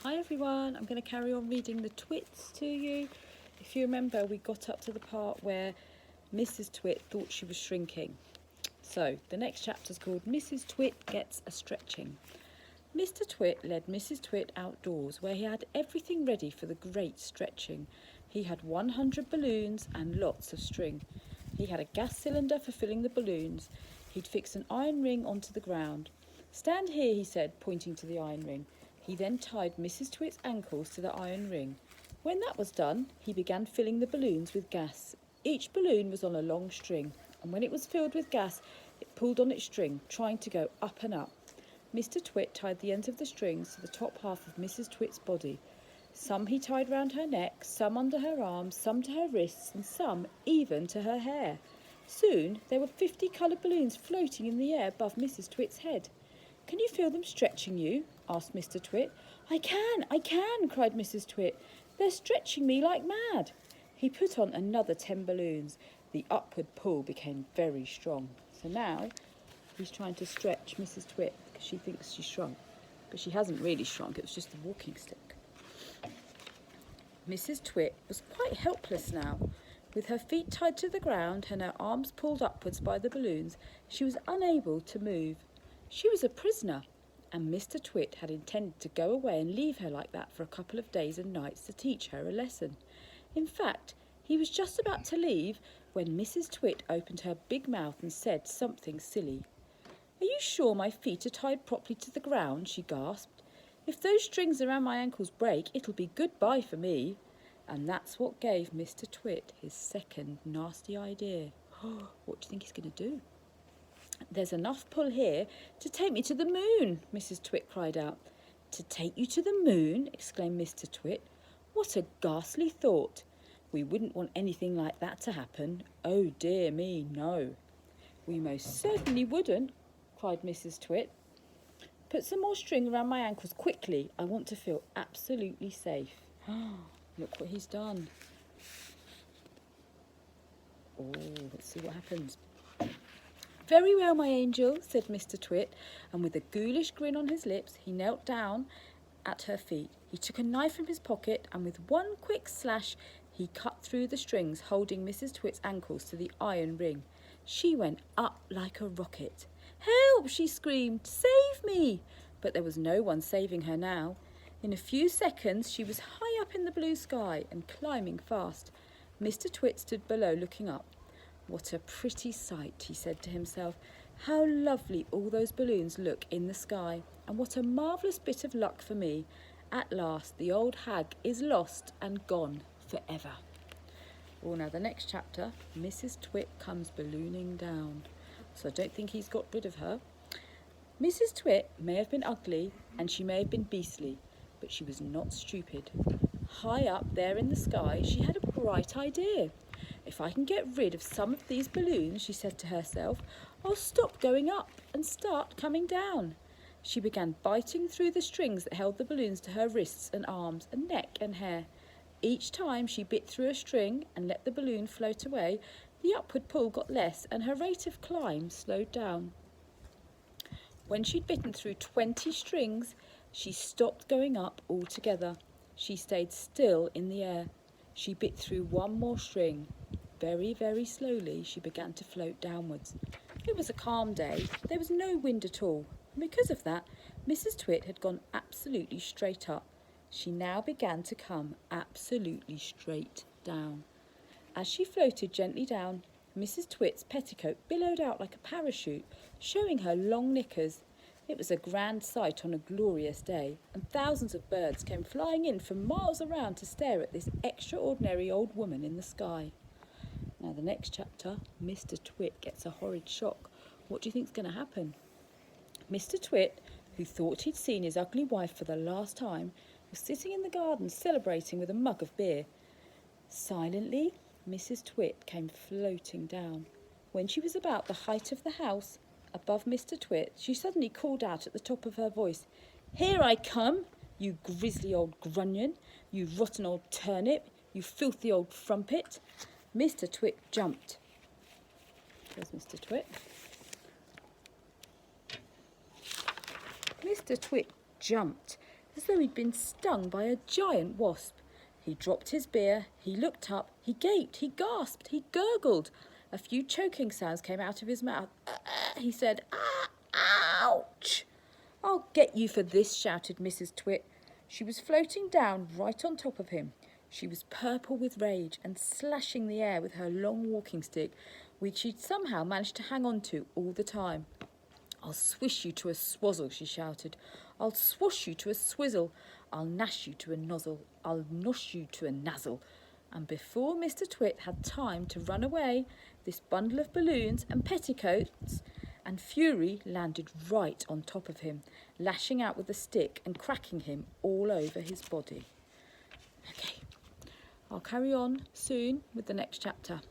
Hi everyone, I'm going to carry on reading the Twits to you. If you remember, we got up to the part where Mrs. Twit thought she was shrinking. So the next chapter is called Mrs. Twit Gets a Stretching. Mr. Twit led Mrs. Twit outdoors where he had everything ready for the great stretching. He had 100 balloons and lots of string. He had a gas cylinder for filling the balloons. He'd fixed an iron ring onto the ground. "Stand here," he said, pointing to the iron ring. He then tied Mrs. Twit's ankles to the iron ring. When that was done, he began filling the balloons with gas. Each balloon was on a long string, and when it was filled with gas, it pulled on its string, trying to go up and up. Mr. Twit tied the ends of the strings to the top half of Mrs. Twit's body. Some he tied round her neck, some under her arms, some to her wrists, and some even to her hair. Soon there were 50 coloured balloons floating in the air above Mrs. Twit's head. "Can you feel them stretching you?" asked Mr. Twit. I can, cried Mrs. Twit. "They're stretching me like mad." He put on another 10 balloons. The upward pull became very strong. So now he's trying to stretch Mrs. Twit because she thinks she's shrunk. But she hasn't really shrunk, it was just a walking stick. Mrs. Twit was quite helpless now. With her feet tied to the ground and her arms pulled upwards by the balloons, she was unable to move. She was a prisoner, and Mr. Twit had intended to go away and leave her like that for a couple of days and nights to teach her a lesson. In fact, he was just about to leave when Mrs. Twit opened her big mouth and said something silly. "Are you sure my feet are tied properly to the ground?" she gasped. "If those strings around my ankles break, it'll be goodbye for me." And that's what gave Mr. Twit his second nasty idea. What do you think he's going to do? "There's enough pull here to take me to the moon," Mrs. Twit cried out. "To take you to the moon?" exclaimed Mr. Twit. "What a ghastly thought. We wouldn't want anything like that to happen. Oh dear me, no." "We most certainly wouldn't," cried Mrs. Twit. "Put some more string around my ankles quickly. I want to feel absolutely safe." Look what he's done. Oh, let's see what happens. "Very well, my angel," said Mr. Twit, and with a ghoulish grin on his lips, he knelt down at her feet. He took a knife from his pocket, and with one quick slash, he cut through the strings holding Mrs. Twit's ankles to the iron ring. She went up like a rocket. "Help!" she screamed. "Save me!" But there was no one saving her now. In a few seconds, she was high up in the blue sky and climbing fast. Mr. Twit stood below looking up. "What a pretty sight," he said to himself. "How lovely all those balloons look in the sky, and what a marvellous bit of luck for me. At last the old hag is lost and gone forever." Well, now the next chapter, Mrs. Twit comes ballooning down. So I don't think he's got rid of her. Mrs. Twit may have been ugly and she may have been beastly, but she was not stupid. High up there in the sky, she had a bright idea. "If I can get rid of some of these balloons," she said to herself, "I'll stop going up and start coming down." She began biting through the strings that held the balloons to her wrists and arms and neck and hair. Each time she bit through a string and let the balloon float away, the upward pull got less and her rate of climb slowed down. When she'd bitten through 20 strings, she stopped going up altogether. She stayed still in the air. She bit through one more string. Very, very slowly she began to float downwards. It was a calm day. There was no wind at all. And because of that, Mrs. Twit had gone absolutely straight up. She now began to come absolutely straight down. As she floated gently down, Mrs. Twit's petticoat billowed out like a parachute, showing her long knickers. It was a grand sight on a glorious day, and thousands of birds came flying in from miles around to stare at this extraordinary old woman in the sky. Now the next chapter, Mr. Twit gets a horrid shock. What do you think's going to happen? Mr. Twit, who thought he'd seen his ugly wife for the last time, was sitting in the garden celebrating with a mug of beer. Silently, Mrs. Twit came floating down. When she was about the height of the house, above Mr. Twit, she suddenly called out at the top of her voice, "Here I come, you grisly old grunion, you rotten old turnip, you filthy old frumpet." Mr. Twit jumped. There's Mr. Twit. Mr. Twit jumped as though he'd been stung by a giant wasp. He dropped his beer, he looked up, he gaped, he gasped, he gurgled. A few choking sounds came out of his mouth. He said, ouch! I'll get you for this, shouted Mrs. Twit. She was floating down right on top of him. She was purple with rage and slashing the air with her long walking stick, which she'd somehow managed to hang on to all the time. I'll swish you to a swazzle, she shouted. I'll swoosh you to a swizzle. I'll gnash you to a nozzle. I'll nosh you to a nazzle. And before Mr. Twit had time to run away, this bundle of balloons and petticoats and fury landed right on top of him, lashing out with the stick and cracking him all over his body. Okay, I'll carry on soon with the next chapter.